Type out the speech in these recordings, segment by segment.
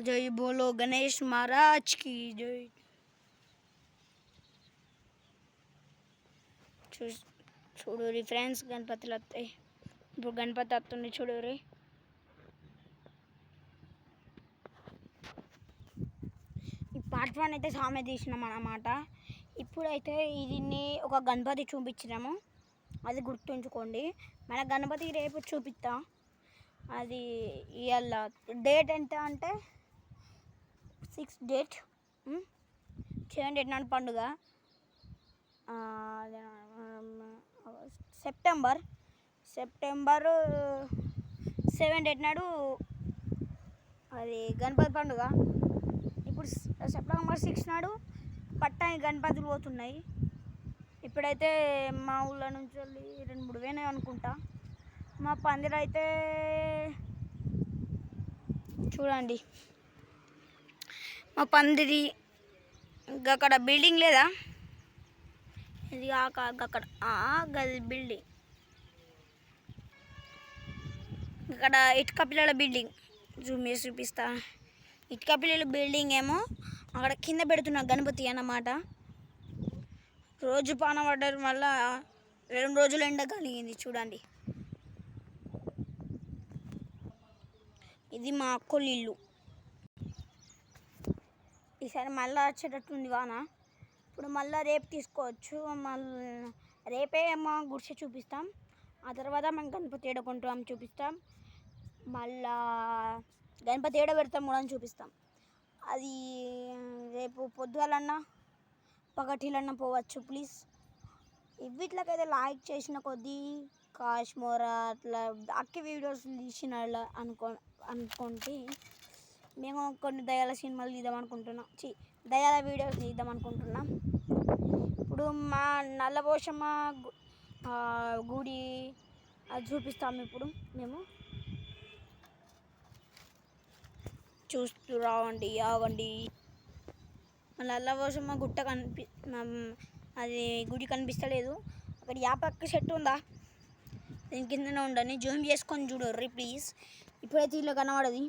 जय बोलो गणेश महाराज की जय। చూడు ఫ్రెండ్స్ గణపతులు వస్తాయి. ఇప్పుడు గణపతి వస్తుంది చూడు. ఈ పార్ట్ 1 అయితే సామె తీసినాం అన్నమాట. ఇప్పుడైతే దీన్ని ఒక గణపతి చూపించినాము, అది గుర్తుంచుకోండి. మన గణపతి రేపు చూపిస్తా. అది ఇవాళ డేట్ ఎంత అంటే 6 డేట్ 7 డేట్ నాడు పండుగ. సెప్టెంబర్ 7 డేట్ నాడు అది గణపతి పండుగ. ఇప్పుడు సెప్టెంబర్ 6 నాడు పట్టాయి గణపతులు పోతున్నాయి. ఇప్పుడైతే మా ఊళ్ళో నుంచి 2-3 వేనాయి అనుకుంటా. మా పందిరి అయితే చూడండి, మా పందిరి అక్కడ బిల్డింగ్ లేదా, ఇది అక్కడ గది బిల్డింగ్, ఇక్కడ ఇటుక పిల్లల బిల్డింగ్ జూమ్ చేసి చూపిస్తా. ఇటుక పిల్లల బిల్డింగ్ ఏమో అక్కడ కింద పెడుతున్న గణపతి అన్నమాట. రోజు పాన పడడం వల్ల 2 రోజులు ఎండ కలిగింది చూడండి. ఇది మా అక్కోళ్ళ ఇల్లు. ఈసారి మళ్ళీ వచ్చేటట్టుంది వాన. ఇప్పుడు మళ్ళీ రేపు తీసుకోవచ్చు. మళ్ళీ రేపే మా గుడిసె చూపిస్తాం. ఆ తర్వాత మేము గణపతి ఏడకుంటాం చూపిస్తాం. మళ్ళా గణపతి ఏడ పెడతాం కూడా చూపిస్తాం. అది రేపు పొద్దుగాలన్నా పగటిలన్నా పోవచ్చు. ప్లీజ్ వీటికైతే లైక్ చేసిన కొద్దీ కాశ్మోరా అట్లా అక్కి వీడియోస్ తీసిన అనుకోండి. మేము కొన్ని దయాల సినిమాలు తీద్దామనుకుంటున్నాం, దయాల వీడియోస్ తీద్దామనుకుంటున్నాం. ఇప్పుడు మా నల్లపోషమ్మ గుడి అది చూపిస్తాము. ఇప్పుడు మేము చూస్తూ రావండి, ఆగండి. మా నల్లపోషమ్మ గుట్ట అది గుడి కనిపిస్తలేదు. అక్కడ యాపక్క చెట్టు ఉందా, దీని కిందనే ఉండని జూమ్ చేసుకొని చూడర్రి ప్లీజ్. ఇప్పుడైతే ఇల్లు కనబడది.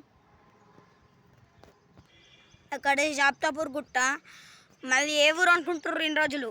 అక్కడ జాప్తాపూర్ గుట్ట. మళ్ళీ ఏ ఊరు అనుకుంటారు 2 రోజులు.